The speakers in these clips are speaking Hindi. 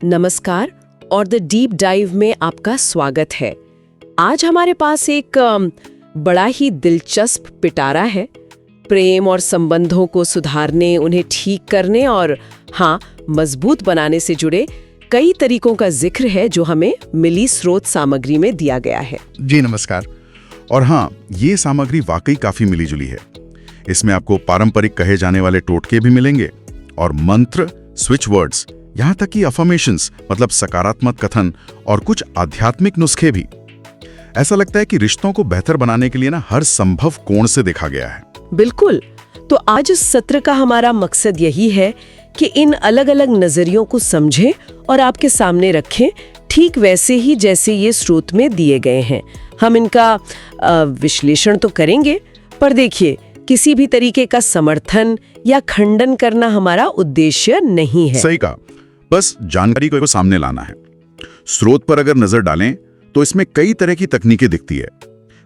नमस्कार और द डीप डाइव में आपका स्वागत है। आज हमारे पास एक बड़ा ही दिलचस्प पिटारा है। प्रेम और संबंधों को सुधारने, उन्हें ठीक करने और मजबूत बनाने से जुड़े कई तरीकों का जिक्र है जो हमें मिली स्रोत सामग्री में दिया गया है। जी नमस्कार। और ये सामग्री वाकई काफी मिली जुली है। इसमें आपको पारंपरिक कहे जाने वाले टोटके भी मिलेंगे और मंत्र, स्विच वर्ड्स, यहाँ तक कि अफर्मेशंस मतलब सकारात्मक कथन और कुछ आध्यात्मिक नुस्खे भी। ऐसा लगता है कि रिश्तों को बेहतर बनाने के लिए हर संभव कोण से देखा गया है। बिल्कुल। तो आज इस सत्र का हमारा मकसद यही है कि इन अलग अलग नजरियों को समझें और आपके सामने रखें, ठीक वैसे ही जैसे ये स्रोत में दिए गए हैं। हम इनका विश्लेषण तो करेंगे, पर देखिए, किसी भी तरीके का समर्थन या खंडन करना हमारा उद्देश्य नहीं है। सही कहा, बस जानकारी को सामने लाना है। स्रोत पर अगर नजर डालें तो इसमें कई तरह की तकनीकें दिखती है।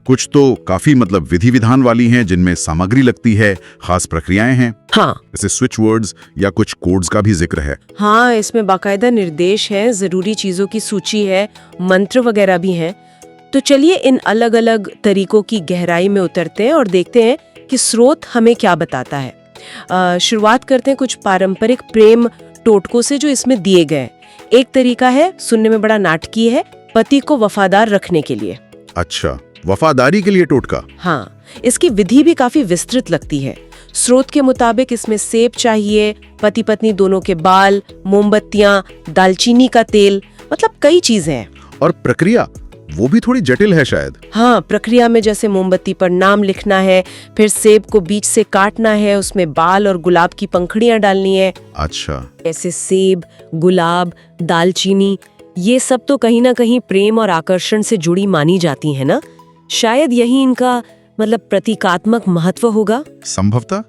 कुछ तो काफी विधि विधान वाली हैं, जिनमें सामग्री लगती है, खास प्रक्रियाएं हैं। जैसे स्विच वर्ड्स या कुछ कोड्स का भी जिक्र है। इसमें बाकायदा निर्देश है, जरूरी चीजों की सूची है, मंत्र वगैरह भी हैं। तो चलिए इन अलग अलग तरीकों की गहराई में उतरते हैं और देखते हैं कि स्रोत हमें क्या बताता है। शुरुआत करते हैं कुछ पारंपरिक प्रेम टोटकों से जो इसमें दिए गए। एक तरीका है, सुनने में बड़ा नाटकीय है, पति को वफादार रखने के लिए। अच्छा, वफादारी के लिए टोटका। इसकी विधि भी काफी विस्तृत लगती है। स्रोत के मुताबिक इसमें सेब चाहिए, पति पत्नी दोनों के बाल, मोमबत्तियां, दालचीनी का तेल, मतलब कई चीजें हैं। और प्रक्रिया वो भी थोड़ी जटिल है शायद। प्रक्रिया में जैसे मोमबत्ती पर नाम लिखना है, फिर सेब को बीच से काटना है, उसमें बाल और गुलाब की पंखुड़ियां डालनी है। अच्छा, ऐसे सेब, गुलाब, दालचीनी, ये सब तो कहीं ना कहीं प्रेम और आकर्षण से जुड़ी मानी जाती है ना। शायद यही इनका प्रतीकात्मक महत्व होगा। संभवतः।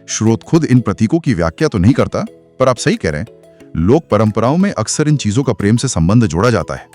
स्रोत खुद इन प्रतीकों की व्याख्या तो नहीं करता, पर आप सही कह रहे हैं। लोक परंपराओं में अक्सर इन चीजों का प्रेम से संबंध जोड़ा जाता है।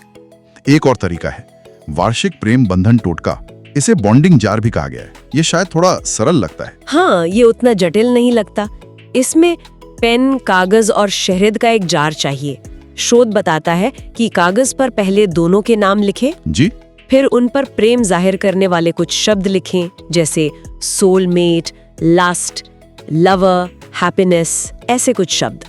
एक और तरीका है वार्षिक प्रेम बंधन टोटका। इसे बॉन्डिंग जार भी कहा गया है। ये शायद थोड़ा सरल लगता है। ये उतना जटिल नहीं लगता। इसमें पेन, कागज और शहद का एक जार चाहिए। स्रोत बताता है कि कागज पर पहले दोनों के नाम लिखें, जी, फिर उन पर प्रेम जाहिर करने वाले कुछ शब्द लिखें, जैसे सोलमेट, लास्ट, लवर, हैप्पीनेस, ऐसे कुछ शब्द।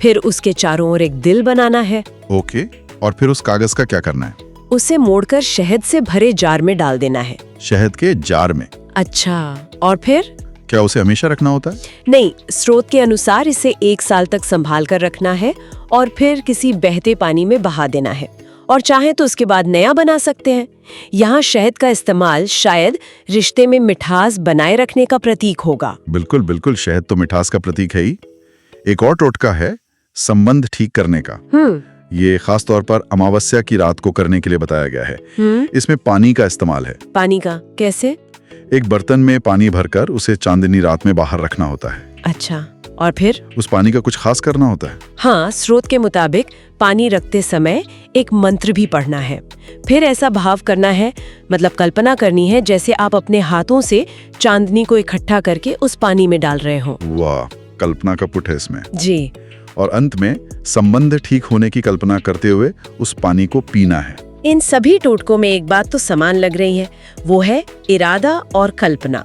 फिर उसके चारों ओर एक दिल बनाना है। ओके, और फिर उस कागज का क्या करना है? उसे मोड़कर शहद से भरे जार में डाल देना है। शहद के जार में? अच्छा, और फिर? क्या उसे हमेशा रखना होता है? नहीं, स्रोत के अनुसार इसे 1 साल तक संभाल कर रखना है और फिर किसी बहते पानी में बहा देना है, और चाहे तो उसके बाद नया बना सकते हैं। यहाँ शहद का इस्तेमाल शायद रिश्ते में मिठास बनाए रखने का प्रतीक होगा। बिल्कुल बिल्कुल, शहद तो मिठास का प्रतीक है ही। एक और टोटका है संबंध ठीक करने का। ये खास तौर पर अमावस्या की रात को करने के लिए बताया गया है। इसमें पानी का इस्तेमाल है। पानी का कैसे? एक बर्तन में पानी भरकर उसे चांदनी रात में बाहर रखना होता है। अच्छा, और फिर? उस पानी का कुछ खास करना होता है। स्रोत के मुताबिक पानी रखते समय एक मंत्र भी पढ़ना है। फिर ऐसा भाव करना है, कल्पना करनी है जैसे आप अपने हाथों से चांदनी को इकट्ठा करके उस पानी में डाल रहे हो। वाह, कल्पना का पुट है इसमें। जी। और अंत में संबंध ठीक होने की कल्पना करते हुए उस पानी को पीना है। इन सभी टोटकों में एक बात तो समान लग रही है, वो है इरादा और कल्पना।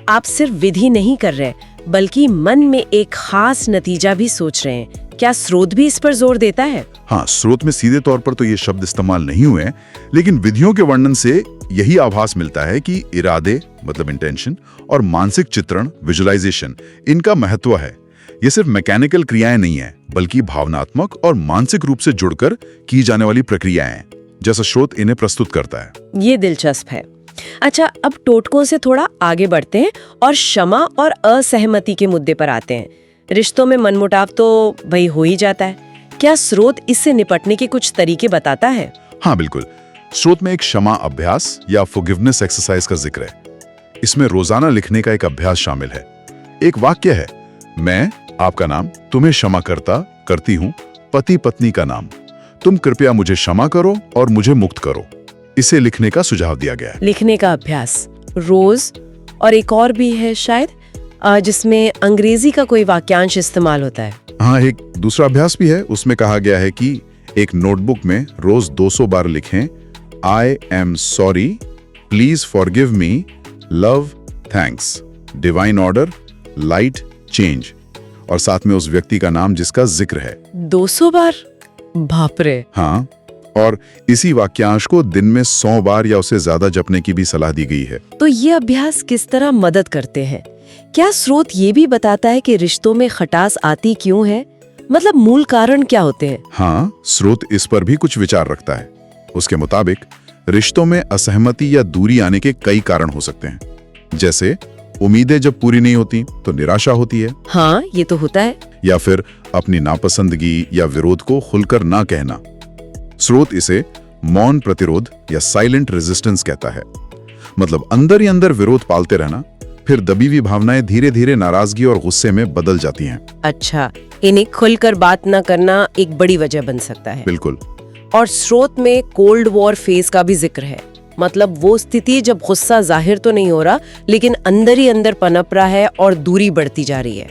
आप सिर्फ विधि नहीं कर रहे, बल्कि मन में एक खास नतीजा भी सोच रहे हैं। क्या स्रोत भी इस पर जोर देता है? स्रोत में सीधे तौर पर तो ये शब्द इस्तेमाल नहीं हुए, लेकिन विधियों के वर्णन से यही आभास मिलता है कि इरादे इंटेंशन और मानसिक चित्रण विजुअलाइजेशन, इनका महत्व है। ये सिर्फ मैकेनिकल क्रियाएं नहीं है, बल्कि भावनात्मक और मानसिक रूप से जुड़कर की जाने वाली प्रक्रियाएं हैं, जैसा स्रोत इन्हें प्रस्तुत करता है। ये दिलचस्प है। अच्छा, अब टोटकों से थोड़ा आगे बढ़ते हैं और क्षमा और असहमति के मुद्दे पर आते हैं। रिश्तों में मनमुटाव तो भाई हो ही जाता है। क्या स्रोत इससे निपटने के कुछ तरीके बताता है? बिल्कुल। स्रोत में एक क्षमा अभ्यास या फॉरगिवनेस एक्सरसाइज का जिक्र है। इसमें रोजाना लिखने का एक अभ्यास शामिल है। एक वाक्य है, मैं आपका नाम तुम्हें क्षमा करती हूँ, पति पत्नी का नाम, तुम कृपया मुझे क्षमा करो और मुझे मुक्त करो। इसे लिखने का सुझाव दिया गया है। लिखने का अभ्यास रोज, और एक और भी है शायद, जिसमें अंग्रेजी का कोई वाक्यांश इस्तेमाल होता है। हाँ, एक दूसरा अभ्यास भी है। उसमें कहा गया है कि एक नोटबुक में रोज 200 बार लिखें, I am sorry, please forgive me, love, thanks, divine order, light, change, और साथ में उस व्यक्ति का नाम जिसका जिक्र है। 200 बार? बाप रे। हाँ, और इसी वाक्यांश को दिन में 100 बार या उससे ज्यादा जपने की भी सलाह दी गई है। तो ये अभ्यास किस तरह मदद करते हैं? क्या स्रोत ये भी बताता है कि रिश्तों में खटास आती क्यों है? मतलब मूल कारण क्या होते हैं? हाँ, स्रोत इस पर भी कुछ विचार रखता है। उसके मुताबिक रिश्तों में असहमति या दूरी आने के कई कारण हो सकते हैं। जैसे उम्मीदें जब पूरी नहीं होती तो निराशा होती है। हाँ, ये तो होता है। या फिर अपनी नापसंदगी या विरोध को खुलकर ना कहना। स्रोत इसे मौन प्रतिरोध या साइलेंट रेजिस्टेंस कहता है। मतलब अंदर ही अंदर विरोध पालते रहना, फिर दबी हुई भावनाएं धीरे धीरे नाराजगी और गुस्से में बदल जाती हैं। अच्छा, इन्हें खुलकर बात ना करना एक बड़ी वजह बन सकता है। बिल्कुल। और स्रोत में कोल्ड वॉर फेज का भी जिक्र है। मतलब वो स्थिति जब गुस्सा जाहिर तो नहीं हो रहा, लेकिन अंदर ही अंदर पनप रहा है और दूरी बढ़ती जा रही है।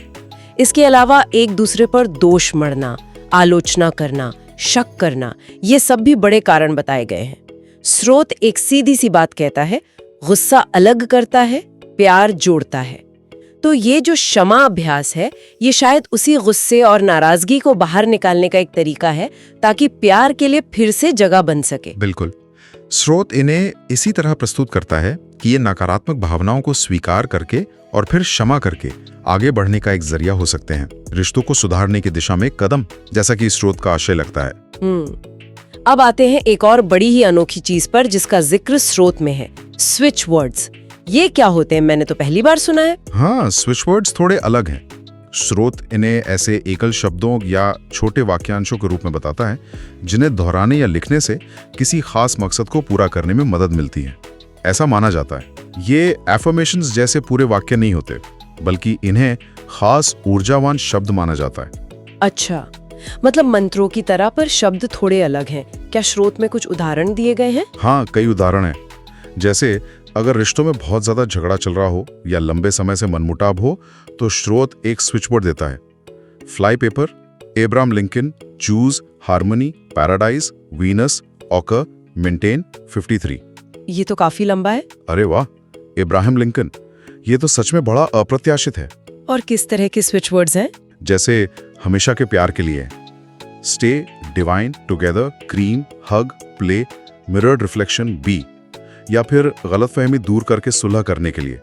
इसके अलावा एक दूसरे पर दोष मढ़ना, आलोचना करना, शक करना, ये सब भी बड़े कारण बताए गए हैं। स्रोत एक सीधी सी बात कहता है, गुस्सा अलग करता है, प्यार जोड़ता है। तो ये जो क्षमा अभ्यास है, ये शायद उसी गुस्से और नाराजगी को बाहर निकालने का एक तरीका है, ताकि प्यार के लिए फिर से जगह बन सके। बिल्कुल। स्रोत इन्हें इसी तरह प्रस्तुत करता है कि ये नकारात्मक भावनाओं को स्वीकार करके और फिर क्षमा करके आगे बढ़ने का एक जरिया हो सकते हैं, रिश्तों को सुधारने की दिशा में एक कदम, जैसा कि स्रोत का आशय लगता है। अब आते हैं एक और बड़ी ही अनोखी चीज पर जिसका जिक्र स्रोत में है, स्विच वर्ड्स। ये क्या होते हैं? मैंने तो पहली बार सुना है। हाँ, स्विच वर्ड्स थोड़े अलग हैं। स्रोत इन्हें ऐसे एकल शब्दों या छोटे वाक्यांशों के रूप में बताता है जिन्हें दोहराने या लिखने से किसी खास मकसद को पूरा करने में मदद मिलती है। ऐसा माना जाता है ये एफर्मेशंस जैसे पूरे वाक्य नहीं होते, बल्कि इन्हें खास ऊर्जावान शब्द माना जाता है। अच्छा, मतलब मंत्रों की तरह पर शब्द थोड़े अलग हैं। क्या स्रोत में कुछ उदाहरण दिए गए हैं? हाँ, कई उदाहरण हैं। जैसे अगर रिश्तों में बहुत ज्यादा झगड़ा चल रहा हो या लंबे समय से मनमुटाव हो, तो स्रोत एक स्विच बोर्ड देता है। Fly paper, Abraham Lincoln, choose, harmony, paradise, Venus, occur, maintain, 53। ये तो काफी लंबा है। अरे वाह, इब्राहिम लिंकन, ये तो सच में बड़ा अप्रत्याशित है। और किस तरह के स्विच वर्ड्स हैं? जैसे हमेशा के प्यार के लिए stay, divine, together, cream, hug, play, mirrored reflection, be. या फिर गलतफहमी दूर करके सुलह करने के लिए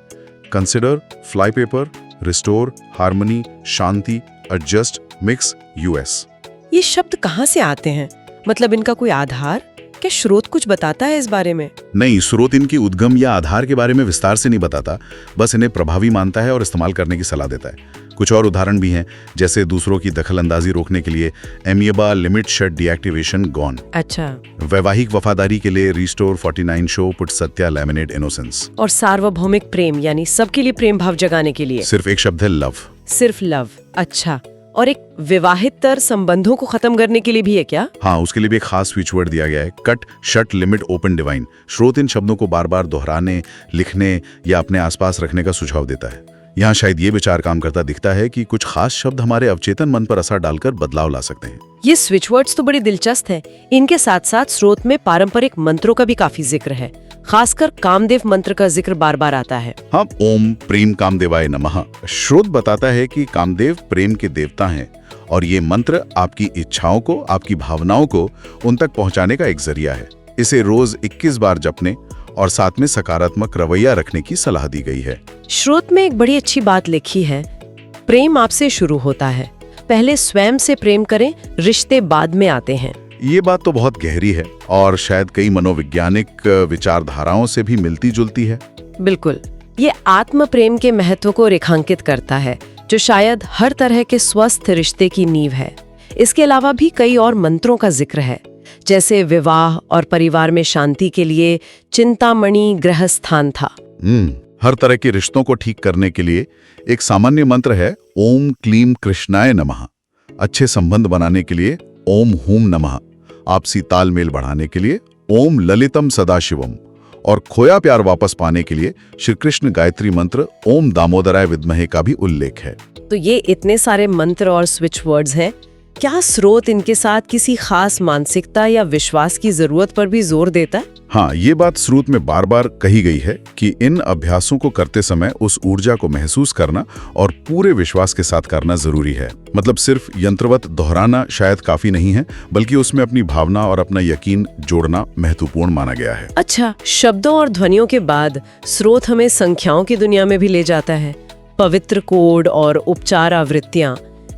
consider, fly paper, restore, harmony, शांति, एडजस्ट, मिक्स, यूएस। ये शब्द कहाँ से आते हैं? मतलब इनका कोई आधार? क्या स्रोत कुछ बताता है इस बारे में? नहीं, स्रोत इनकी उद्गम या आधार के बारे में विस्तार से नहीं बताता, बस इन्हें प्रभावी मानता है और इस्तेमाल करने की सलाह देता है। कुछ और उदाहरण भी हैं, जैसे दूसरों की दखलंदाजी रोकने के लिए एमिएबा लिमिट शट डीएक्टिवेशन गॉन। अच्छा। वैवाहिक वफादारी के लिए restore 49 show put Satya laminate innocence. और सार्वभौमिक प्रेम यानी सबके लिए प्रेम भाव जगाने के लिए सिर्फ एक शब्द है, लव। सिर्फ लव। अच्छा, और एक विवाहितर संबंधों को खत्म करने के लिए भी है क्या? हाँ, उसके लिए भी एक खास स्विच वर्ड दिया गया है, cut, shut, limit, open, divine. स्रोत इन शब्दों को बार बार दोहराने, लिखने या अपने आसपास रखने का सुझाव देता है। यहाँ शायद ये विचार काम करता दिखता है कि कुछ खास शब्द हमारे अवचेतन मन पर असर डालकर बदलाव ला सकते हैं। ये स्विच वर्ड्स तो बड़े दिलचस्प हैं। इनके साथ साथ स्रोत में पारंपरिक मंत्रों का भी काफी जिक्र है। खासकर कामदेव मंत्र का जिक्र बार बार आता है। हाँ, ओम प्रेम कामदेवाय नमः। स्रोत बताता है कि कामदेव प्रेम के देवता हैं और ये मंत्र आपकी इच्छाओं को, आपकी भावनाओं को उन तक पहुंचाने का एक जरिया है। इसे रोज 21 बार जपने और साथ में सकारात्मक रवैया रखने की सलाह दी गई है। स्रोत में एक बड़ी अच्छी बात लिखी है, प्रेम आपसे शुरू होता है, पहले स्वयं से प्रेम करें, रिश्ते बाद में आते हैं। ये बात तो बहुत गहरी है और शायद कई मनोवैज्ञानिक विचारधाराओं से भी मिलती जुलती है। बिल्कुल, ये आत्म प्रेम के महत्व को रेखांकित करता है, जो शायद हर तरह के स्वस्थ रिश्ते की नींव है। इसके अलावा भी कई और मंत्रों का जिक्र है, जैसे विवाह और परिवार में शांति के लिए चिंतामणि ग्रह स्थान था। हर तरह के रिश्तों को ठीक करने के लिए एक सामान्य मंत्र है, ओम क्लीम कृष्णाय नमः। अच्छे संबंध बनाने के लिए ओम हूम नमः। आपसी तालमेल बढ़ाने के लिए ओम ललितम सदाशिवम। और खोया प्यार वापस पाने के लिए श्री कृष्ण गायत्री मंत्र ओम दामोदराय विद्महे का भी उल्लेख है। तो ये इतने सारे मंत्र और स्विच वर्ड्स हैं, क्या स्रोत इनके साथ किसी खास मानसिकता या विश्वास की जरूरत पर भी जोर देता है? हाँ, ये बात स्रोत में बार बार कही गई है कि इन अभ्यासों को करते समय उस ऊर्जा को महसूस करना और पूरे विश्वास के साथ करना जरूरी है। मतलब सिर्फ यंत्रवत दोहराना शायद काफी नहीं है, बल्कि उसमें अपनी भावना और अपना यकीन जोड़ना महत्वपूर्ण माना गया है। अच्छा, शब्दों और ध्वनियों के बाद स्रोत हमें संख्याओं की दुनिया में भी ले जाता है। पवित्र कोड और उपचार आवृत्तियां,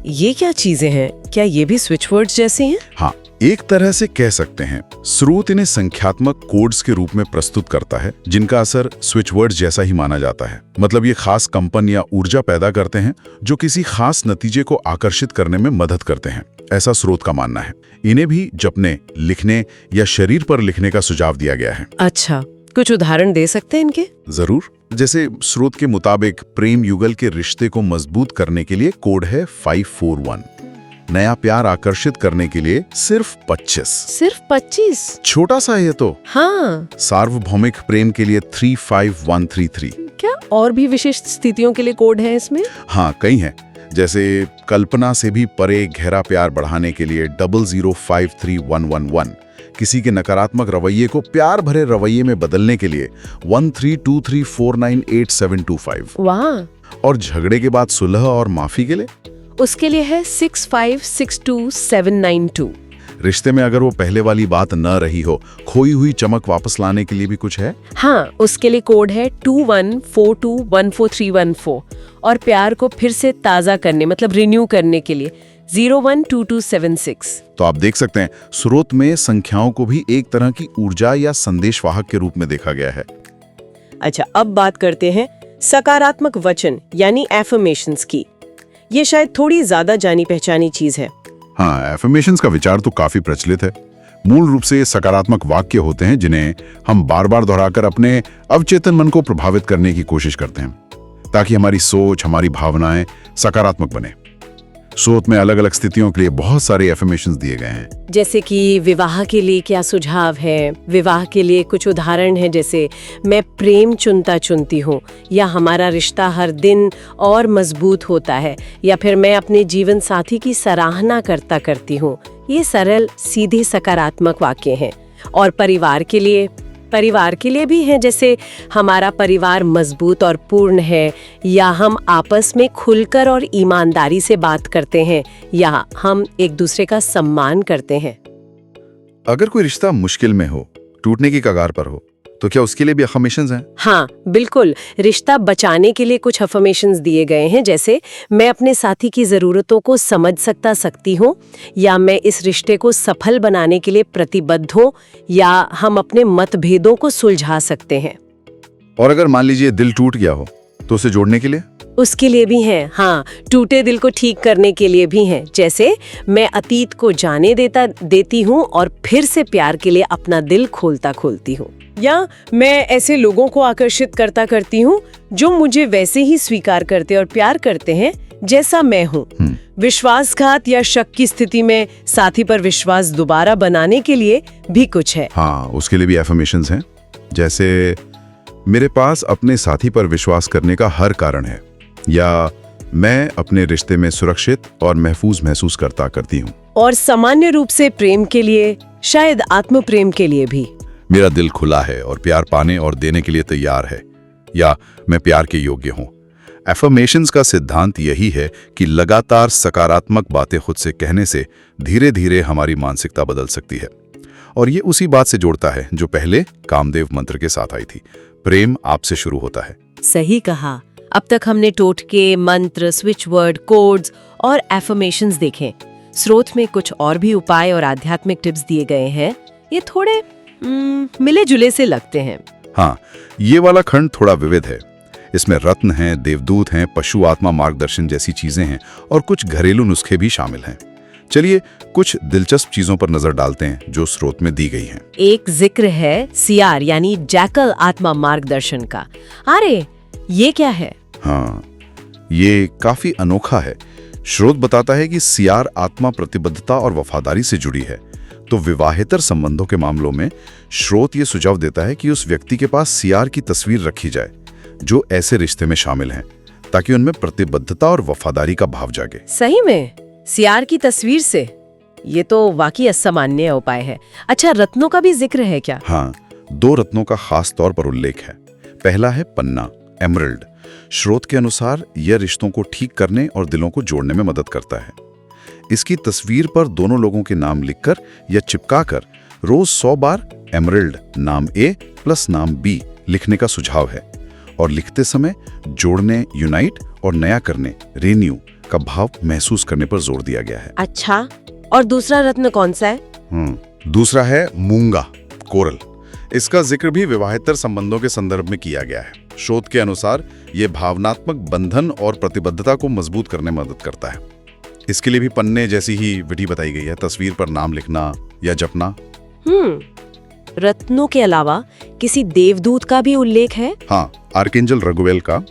ये क्या चीजें हैं? क्या ये भी स्विच वर्ड्स जैसे हैं? हाँ, एक तरह से कह सकते हैं। स्रोत इन्हें संख्यात्मक कोड्स के रूप में प्रस्तुत करता है, जिनका असर स्विच वर्ड्स जैसा ही माना जाता है। मतलब ये खास कंपन या ऊर्जा पैदा करते हैं जो किसी खास नतीजे को आकर्षित करने में मदद करते हैं, ऐसा स्रोत का मानना है। इन्हें भी जपने, लिखने या शरीर पर लिखने का सुझाव दिया गया है। अच्छा, कुछ उदाहरण दे सकते हैं इनके? जरूर। जैसे स्रोत के मुताबिक प्रेम युगल के रिश्ते को मजबूत करने के लिए कोड है 541। नया प्यार आकर्षित करने के लिए सिर्फ 25। सिर्फ 25? छोटा सा है तो। हाँ। सार्वभौमिक प्रेम के लिए 35133। क्या और भी विशिष्ट स्थितियों के लिए कोड है इसमें? हाँ, कई हैं। जैसे कल्पना से भी परे गहरा प्यार बढ़ाने के लिए 0053111। किसी के नकारात्मक रवैये को प्यार भरे रवैये में बदलने के लिए 1323498725। वाह। और झगड़े के बाद सुलह और माफी के लिए? उसके लिए है 6562792। रिश्ते में अगर वो पहले वाली बात न रही हो, खोई हुई चमक वापस लाने के लिए भी कुछ है? हाँ, उसके लिए कोड है 2142143114। और प्यार को फिर से ताज़ा करने, मतलब रिन्यू करने के लिए 012276। तो आप देख सकते हैं, स्रोत में संख्याओं को भी एक तरह की ऊर्जा या संदेशवाहक के रूप में देखा गया है। अच्छा, अब बात करते हैं सकारात्मक वचन यानी एफर्मेशंस की। ये शायद थोड़ी ज्यादा जानी पहचानी चीज है। हाँ, एफर्मेशंस का विचार तो काफी प्रचलित है। मूल रूप से सकारात्मक वाक्य होते हैं जिन्हें हम बार बार दोहराकर अपने अवचेतन मन को प्रभावित करने की कोशिश करते हैं, ताकि हमारी सोच, हमारी भावनाएं सकारात्मक बने। स्रोत में अलग अलग स्थितियों के लिए बहुत सारे एफर्मेशंस दिए गए हैं। जैसे कि विवाह के लिए क्या सुझाव है? विवाह के लिए कुछ उदाहरण है, जैसे मैं प्रेम चुनता चुनती हूँ, या हमारा रिश्ता हर दिन और मजबूत होता है, या फिर मैं अपने जीवन साथी की सराहना करता करती हूँ। ये सरल, सीधे सकारात्मक वाक्य हैं। और परिवार के लिए भी हैं, जैसे हमारा परिवार मजबूत और पूर्ण है, या हम आपस में खुलकर और ईमानदारी से बात करते हैं, या हम एक दूसरे का सम्मान करते हैं। अगर कोई रिश्ता मुश्किल में हो, टूटने की कगार पर हो, तो क्या उसके लिए भी अफर्मेशंस हैं? हाँ, बिल्कुल। रिश्ता बचाने के लिए कुछ अफर्मेशंस दिए गए हैं, जैसे मैं अपने साथी की जरूरतों को समझ सकती हूँ, या मैं इस रिश्ते को सफल बनाने के लिए प्रतिबद्ध हूँ, या हम अपने मतभेदों को सुलझा सकते हैं। और अगर मान लीजिए दिल टूट गया हो, तो उसे जोड़ने के लिए? उसके लिए भी हैं। हाँ, टूटे दिल को ठीक करने के लिए भी हैं, जैसे मैं अतीत को जाने देती हूँ और फिर से प्यार के लिए अपना दिल खोलती हूँ। या मैं ऐसे लोगों को आकर्षित करती हूँ जो मुझे वैसे ही स्वीकार करते और प्यार करते हैं जैसा मैं हूँ। विश्वासघात या शक की स्थिति में साथी पर विश्वास दोबारा बनाने के लिए भी कुछ है। हाँ, उसके लिए भी अफर्मेशंस हैं, जैसे मेरे पास अपने साथी पर विश्वास करने का हर कारण है, या मैं अपने रिश्ते में सुरक्षित और महफूज महसूस करती हूँ। और सामान्य रूप से प्रेम के लिए, शायद आत्म प्रेम के लिए भी, मेरा दिल खुला है और प्यार पाने और देने के लिए तैयार है, या मैं प्यार के योग्य हूँ। एफर्मेशंस का सिद्धांत यही है कि लगातार सकारात्मक बातें खुद से कहने से धीरे धीरे हमारी मानसिकता बदल सकती है। और ये उसी बात से जोड़ता है जो पहले कामदेव मंत्र के साथ आई थी, प्रेम आपसे शुरू होता है। सही कहा। अब तक हमने टोटके, मंत्र, स्विच वर्ड, कोड्स और एफर्मेशंस देखे। स्रोत में कुछ और भी उपाय और आध्यात्मिक टिप्स दिए गए हैं। ये थोड़े मिले जुले से लगते हैं। हाँ, ये वाला खंड थोड़ा विविध है। इसमें रत्न हैं, देवदूत हैं, पशु आत्मा मार्गदर्शन जैसी चीजें हैं, और कुछ घरेलू नुस्खे भी शामिल हैं। चलिए कुछ दिलचस्प चीजों पर नजर डालते हैं जो स्रोत में दी गई हैं। एक जिक्र है सियार यानी जैकल आत्मा मार्गदर्शन का। अरे, ये क्या है? हाँ, ये काफी अनोखा है। स्रोत बताता है कि सियार आत्मा प्रतिबद्धता और वफादारी से जुड़ी है। तो विवाहेतर संबंधों के मामलों में स्रोत ये सुझाव देता है कि उस व्यक्ति के पास सीआर की तस्वीर रखी जाए जो ऐसे रिश्ते में शामिल हैं, ताकि उनमें प्रतिबद्धता और वफादारी का भाव जागे। सही में सीआर की तस्वीर से? ये तो वाकई असामान्य उपाय है। अच्छा, रत्नों का भी जिक्र है क्या? हाँ, 2 रत्नों का खास तौर पर उल्लेख है। पहला है पन्ना, एमरल्ड। स्रोत के अनुसार यह रिश्तों को ठीक करने और दिलों को जोड़ने में मदद करता है। इसकी तस्वीर पर दोनों लोगों के नाम लिखकर या चिपकाकर रोज 100 बार एमरल्ड नाम ए प्लस नाम बी लिखने का सुझाव है, और लिखते समय जोड़ने, यूनाइट और नया करने, रिन्यू का भाव महसूस करने पर जोर दिया गया है। अच्छा, और दूसरा रत्न कौन सा है? दूसरा है मूंगा, कोरल। इसका जिक्र भी विवाहेतर संबंधों के संदर्भ में किया गया है। स्रोत के अनुसार यह भावनात्मक बंधन और प्रतिबद्धता को मजबूत करने में मदद करता है। इसके लिए भी पन्ने जैसी ही विधि बताई गई है, तस्वीर पर नाम लिखना या जपना। रत्नों के अलावा किसी देवदूत का भी उल्लेख है? हाँ, आर्कएंजल रघुवेल का।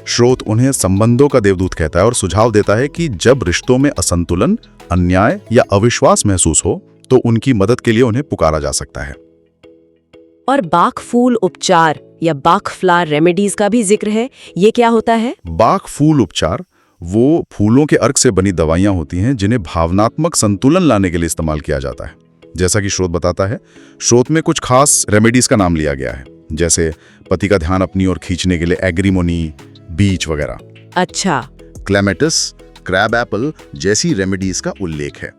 स्रोत उन्हें संबंधों का देवदूत कहता है और सुझाव देता है कि जब रिश्तों में असंतुलन, अन्याय या अविश्वास महसूस हो तो उनकी मदद के लिए उन्हें पुकारा जा सकता है। और बाक फूल उपचार या बाक फ्लावर रेमेडीज का भी जिक्र है। ये क्या होता है? बाक फूल उपचार वो फूलों के अर्क से बनी दवाइयां होती हैं जिन्हें भावनात्मक संतुलन लाने के लिए इस्तेमाल किया जाता है। जैसा कि स्रोत बताता है, स्रोत में कुछ खास रेमेडीज का नाम लिया गया है, जैसे पति का ध्यान अपनी ओर खींचने के लिए एग्रीमोनी, बीच वगैरह। अच्छा, क्लेमेटिस, क्रैब एपल जैसी रेमेडीज का उल्लेख है।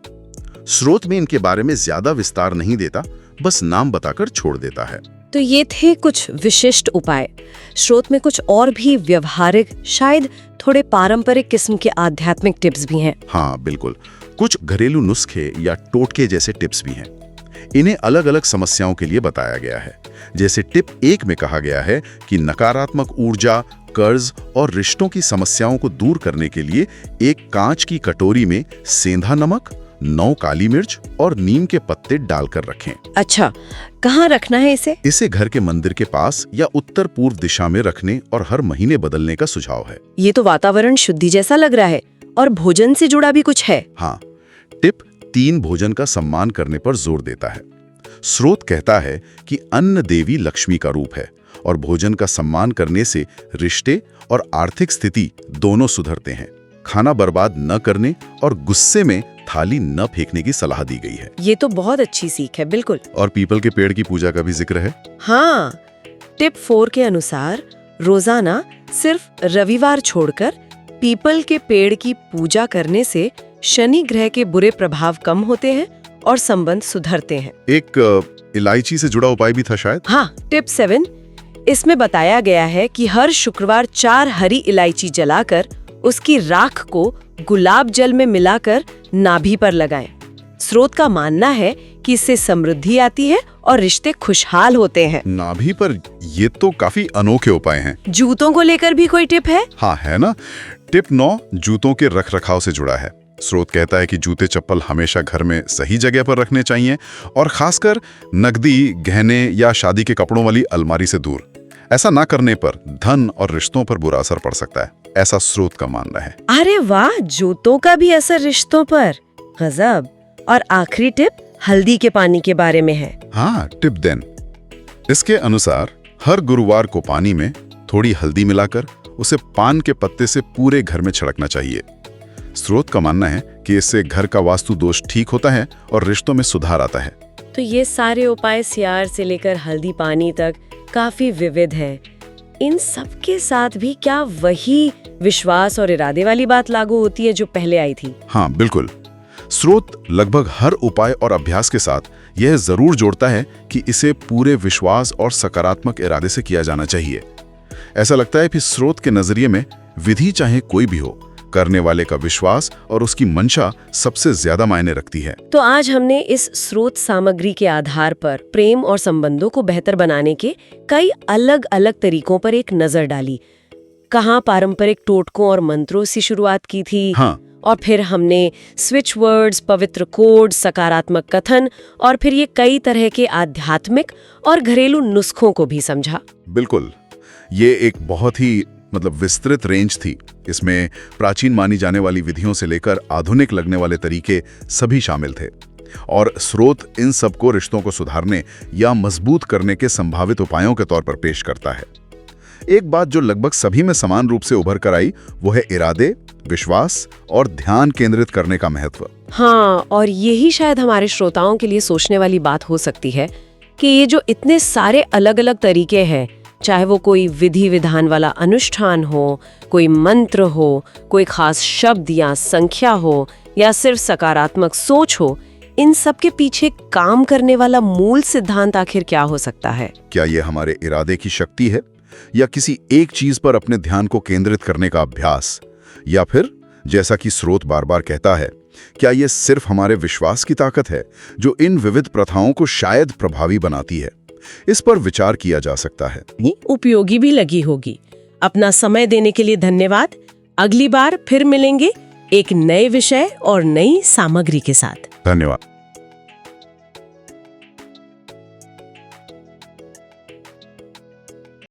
स्रोत में इनके बारे में ज्यादा विस्तार नहीं देता, बस नाम बताकर छोड़ देता है। तो ये थे कुछ विशिष्ट उपाय। स्रोत में कुछ और भी व्यवहारिक, शायद थोड़े पारंपरिक किस्म के आध्यात्मिक टिप्स भी हैं। हाँ बिल्कुल, कुछ घरेलू नुस्खे या टोटके जैसे टिप्स भी हैं। इन्हें अलग अलग समस्याओं के लिए बताया गया है। जैसे टिप 1 में कहा गया है कि नकारात्मक ऊर्जा, कर्ज और रिश्तों की समस्याओं को दूर करने के लिए एक कांच की कटोरी में सेंधा नमक, 9 काली मिर्च और नीम के पत्ते डालकर रखें। अच्छा, कहाँ रखना है इसे? इसे घर के मंदिर के पास या उत्तर पूर्व दिशा में रखने और हर महीने बदलने का सुझाव है। ये तो वातावरण शुद्धि जैसा लग रहा है। और भोजन से जुड़ा भी कुछ है? हाँ, टिप 3 भोजन का सम्मान करने पर जोर देता है। स्रोत कहता है कि अन्न देवी लक्ष्मी का रूप है और भोजन का सम्मान करने से रिश्ते और आर्थिक स्थिति दोनों सुधरते हैं। खाना बर्बाद न करने और गुस्से में थाली न फेंकने की सलाह दी गई है। ये तो बहुत अच्छी सीख है, बिल्कुल। और पीपल के पेड़ की पूजा का भी जिक्र है। हाँ, टिप 4 के अनुसार रोजाना सिर्फ रविवार छोड़कर पीपल के पेड़ की पूजा करने से शनि ग्रह के बुरे प्रभाव कम होते हैं और संबंध सुधरते हैं। एक इलायची से जुड़ा उपाय भी था शायद। हाँ, टिप 7, इसमें बताया गया है कि हर शुक्रवार 4 हरी इलायची जलाकर उसकी राख को गुलाब जल में मिलाकर नाभि पर लगाएं। स्रोत का मानना है कि इससे समृद्धि आती है और रिश्ते खुशहाल होते हैं। नाभि पर ये तो काफी अनोखे उपाय हैं। जूतों को लेकर भी कोई टिप है? हाँ है ना। टिप 9 जूतों के रखरखाव से जुड़ा है। स्रोत कहता है कि जूते चप्पल हमेशा घर में सही जगह पर रखने चाहिए और खासकर नकदी, गहने या शादी के कपड़ों वाली अलमारी से दूर। ऐसा ना करने पर धन और रिश्तों पर बुरा असर पड़ सकता है, ऐसा स्रोत का मानना है। अरे वाह, जूतों का भी असर रिश्तों पर, गजब। और आखिरी टिप हल्दी के पानी के बारे में है। हाँ, टिप 10 इसके अनुसार हर गुरुवार को पानी में थोड़ी हल्दी मिलाकर उसे पान के पत्ते से पूरे घर में छिड़कना चाहिए। स्रोत का मानना है कि इससे घर का वास्तु दोष ठीक होता है और रिश्तों में सुधार आता है। तो ये सारे उपाय सियार से लेकर हल्दी पानी तक काफी विविध है। इन सब के साथ भी क्या वही विश्वास और इरादे वाली बात लागू होती है जो पहले आई थी? हाँ बिल्कुल। स्रोत लगभग हर उपाय और अभ्यास के साथ यह जरूर जोड़ता है कि इसे पूरे विश्वास और सकारात्मक इरादे से किया जाना चाहिए। ऐसा लगता है कि स्रोत के नजरिए में विधि चाहे कोई भी हो, करने वाले का विश्वास और उसकी मंशा सबसे ज्यादा मायने रखती है। तो आज हमने इस स्रोत सामग्री के आधार पर प्रेम और संबंधों को बेहतर बनाने के कई अलग अलग तरीकों पर एक नजर डाली। कहाँ पारंपरिक टोटकों और मंत्रों से शुरुआत की थी, हाँ, और फिर हमने स्विच वर्ड्स, पवित्र कोड, सकारात्मक कथन और फिर ये कई तरह के आध्यात्मिक और घरेलू नुस्खों को भी समझा। बिल्कुल, ये एक बहुत ही विस्तृत रेंज थी। इसमें प्राचीन मानी जाने वाली विधियों से लेकर आधुनिक लगने वाले तरीके सभी शामिल थे। और स्रोत इन सबको रिश्तों को सुधारने या मजबूत करने के संभावित उपायों के तौर पर पेश करता है। एक बात जो लगभग सभी में समान रूप से उभर कर आई वो है इरादे, विश्वास और ध्यान केंद्रित करने का महत्व। हाँ, और यही शायद हमारे श्रोताओं के लिए सोचने वाली बात हो सकती है कि ये जो इतने सारे अलग अलग तरीके हैं, चाहे वो कोई विधि विधान वाला अनुष्ठान हो, कोई मंत्र हो, कोई खास शब्द या संख्या हो, या सिर्फ सकारात्मक सोच हो, इन सब के पीछे काम करने वाला मूल सिद्धांत आखिर क्या हो सकता है? क्या ये हमारे इरादे की शक्ति है, या किसी एक चीज पर अपने ध्यान को केंद्रित करने का अभ्यास, या फिर जैसा कि स्रोत बार बार कहता है, क्या ये सिर्फ हमारे विश्वास की ताकत है जो इन विविध प्रथाओं को शायद प्रभावी बनाती है? इस पर विचार किया जा सकता है। उपयोगी भी लगी होगी। अपना समय देने के लिए धन्यवाद। अगली बार फिर मिलेंगे एक नए विषय और नई सामग्री के साथ। धन्यवाद।